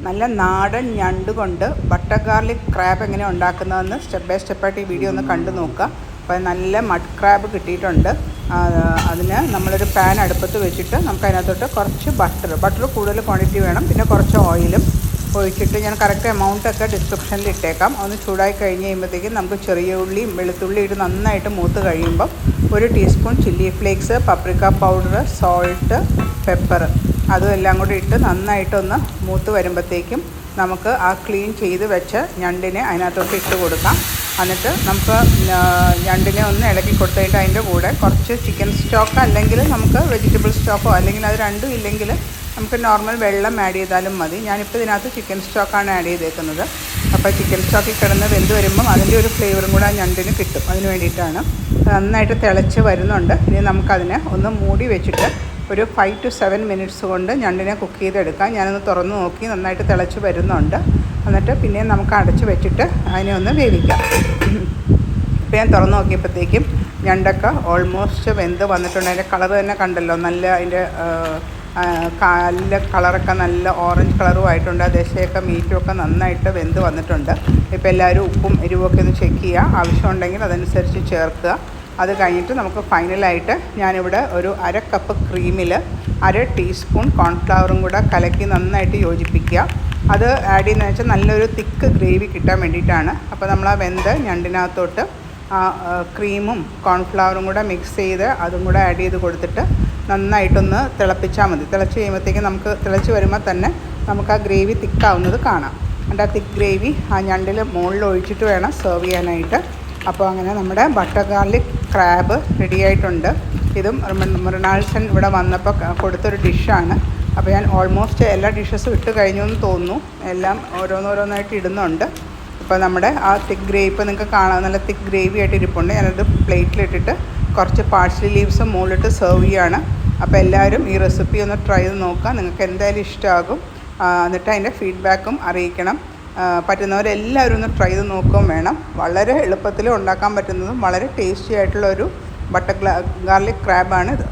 നല്ല നാടൻ ഞണ്ട് കൊണ്ട് ബട്ടർ ഗാർലിക് ക്രാബ് എങ്ങനെ ഉണ്ടാക്കുന്നതെന്ന് സ്റ്റെപ്പ് ബൈ സ്റ്റെപ്പായിട്ട് ഈ വീഡിയോ ഒന്ന് കണ്ടു നോക്കുക. അപ്പോൾ നല്ല മഡ് ക്രാബ് കിട്ടിയിട്ടുണ്ട്. അതിന് നമ്മളൊരു പാൻ അടുപ്പത്ത് വെച്ചിട്ട് നമുക്ക് അതിനകത്തോട്ട് കുറച്ച് ബട്ടർ കൂടുതൽ ക്വാണ്ടിറ്റി വേണം, പിന്നെ കുറച്ച് ഓയിലും ഒഴിച്ചിട്ട് ഞാൻ കറക്റ്റ് എമൗണ്ടൊക്കെ ഡിസ്ക്രിപ്ഷനിൽ ഇട്ടേക്കാം. ഒന്ന് ചൂടായി കഴിഞ്ഞ് കഴിയുമ്പോഴത്തേക്കും നമുക്ക് ചെറിയ ഉള്ളിയും വെളുത്തുള്ളി ഇട്ട് നന്നായിട്ട് മൂത്ത് കഴിയുമ്പം 1 teaspoon chilli flakes, paprika powder, salt, pepper അതും എല്ലാം കൂടി ഇട്ട് നന്നായിട്ടൊന്ന് മൂത്ത് വരുമ്പോഴത്തേക്കും നമുക്ക് ആ ക്ലീൻ ചെയ്ത് വെച്ച ഞണ്ടിനെ അതിനകത്തോട്ട് ഇട്ട് കൊടുക്കാം. എന്നിട്ട് നമുക്ക് ഞണ്ടിനെ ഒന്ന് ഇളക്കി കൊടുത്തിട്ട് അതിൻ്റെ കൂടെ കുറച്ച് ചിക്കൻ സ്റ്റോക്ക് അല്ലെങ്കിൽ നമുക്ക് വെജിറ്റബിൾ സ്റ്റോക്കോ അല്ലെങ്കിൽ അത് രണ്ടും ഇല്ലെങ്കിൽ നമുക്ക് നോർമൽ വെള്ളം ആഡ് ചെയ്താലും മതി. ഞാനിപ്പോൾ ഇതിനകത്ത് ചിക്കൻ സ്റ്റോക്കാണ് ആഡ് ചെയ്തേക്കുന്നത്. അപ്പോൾ ചിക്കൻ സ്റ്റോക്കിൽ കിടന്ന് വെന്ത് വരുമ്പം അതിൻ്റെ ഒരു ഫ്ലേവറും കൂടെ ആ ഞണ്ടിന് കിട്ടും. അതിന് വേണ്ടിയിട്ടാണ്. നന്നായിട്ട് തിളച്ച് വരുന്നുണ്ട്. ഇനി നമുക്കതിനെ ഒന്ന് മൂടി വെച്ചിട്ട് ഒരു 5 to 7 മിനിറ്റ്സ് കൊണ്ട് ഞണ്ടിനെ കുക്ക് ചെയ്തെടുക്കാം. ഞാനൊന്ന് തുറന്ന് നോക്കി, നന്നായിട്ട് തിളച്ച് വരുന്നുണ്ട്. എന്നിട്ട് പിന്നെ നമുക്ക് അടച്ച് വെച്ചിട്ട് അതിനെ ഒന്ന് വേവിക്കാം. ഇപ്പോൾ ഞാൻ തുറന്ന് നോക്കിയപ്പോഴത്തേക്കും ഞണ്ടൊക്കെ ഓൾമോസ്റ്റ് വെന്ത് വന്നിട്ടുണ്ട്. അതിൻ്റെ കളർ തന്നെ കണ്ടല്ലോ, നല്ല അതിൻ്റെ കാലിലെ കളറൊക്കെ നല്ല ഓറഞ്ച് കളറുമായിട്ടുണ്ട്. ദശയൊക്കെ മീറ്റുമൊക്കെ നന്നായിട്ട് വെന്ത് വന്നിട്ടുണ്ട്. ഇപ്പോൾ എല്ലാവരും ഉപ്പും എരിവൊക്കെ ഒന്ന് ചെക്ക് ചെയ്യുക. ആവശ്യമുണ്ടെങ്കിൽ അതനുസരിച്ച് ചേർക്കുക. അത് കഴിഞ്ഞിട്ട് നമുക്ക് ഫൈനലായിട്ട് ഞാനിവിടെ ഒരു 1/2 കപ്പ് ക്രീമിൽ 1/2 ടീസ്പൂൺ കോൺഫ്ലവറും കൂടെ കലക്കി നന്നായിട്ട് യോജിപ്പിക്കുക. അത് ആഡ് ചെയ്യുന്നതെന്ന് വെച്ചാൽ നല്ലൊരു തിക്ക് ഗ്രേവി കിട്ടാൻ വേണ്ടിയിട്ടാണ്. അപ്പോൾ നമ്മൾ ആ വെന്ത് ഞണ്ടിനകത്തോട്ട് ക്രീമും കോൺഫ്ലവറും കൂടെ മിക്സ് ചെയ്ത് അതും കൂടെ ആഡ് ചെയ്ത് കൊടുത്തിട്ട് നന്നായിട്ടൊന്ന് തിളപ്പിച്ചാൽ മതി. തിളച്ച് കഴിയുമ്പോഴത്തേക്കും നമുക്ക് തിളച്ച് വരുമ്പോൾ തന്നെ നമുക്ക് ആ ഗ്രേവി തിക്കാവുന്നത് കാണാം. എന്നിട്ട് ആ തിക്ക് ഗ്രേവി ആ ഞണ്ടിൽ മുകളിൽ ഒഴിച്ചിട്ട് വേണം സെർവ് ചെയ്യാനായിട്ട്. അപ്പോൾ അങ്ങനെ നമ്മുടെ ബട്ടർ ഗാർലിക് ക്രാബ് റെഡി ആയിട്ടുണ്ട്. ഇതും മൃണാൾസൻ ഇവിടെ വന്നപ്പോൾ കൊടുത്തൊരു ഡിഷാണ്. അപ്പോൾ ഞാൻ ഓൾമോസ്റ്റ് എല്ലാ ഡിഷസും ഇട്ട് കഴിഞ്ഞു എന്ന് തോന്നുന്നു. എല്ലാം ഓരോന്നോരോന്നായിട്ട് ഇടുന്നുണ്ട്. ഇപ്പോൾ നമ്മുടെ ആ തിക്ക് ഗ്രേവി ഇപ്പോൾ നിങ്ങൾക്ക് കാണാൻ നല്ല തിക്ക് ഗ്രേവി ആയിട്ട് ഇരിപ്പുണ്ട്. ഞാനത് പ്ലേറ്റിലിട്ടിട്ട് കുറച്ച് പാഴ്സ്ലി ലീവ്സ് മുകളിലിട്ട് സെർവ് ചെയ്യുകയാണ്. അപ്പോൾ എല്ലാവരും ഈ റെസിപ്പി ഒന്ന് ട്രൈ ചെയ്ത് നോക്കുക. നിങ്ങൾക്ക് എന്തായാലും ഇഷ്ടമാകും. എന്നിട്ട് അതിൻ്റെ ഫീഡ്ബാക്കും അറിയിക്കണം. പറ്റുന്നവരെല്ലാവരും ഒന്ന് ട്രൈ ചെയ്ത് നോക്കുകയും വേണം. വളരെ എളുപ്പത്തിൽ ഉണ്ടാക്കാൻ പറ്റുന്നതും വളരെ ടേസ്റ്റി ആയിട്ടുള്ള ഒരു ബട്ടർ ഗാർലിക് ക്രാബാണ് ഇത്.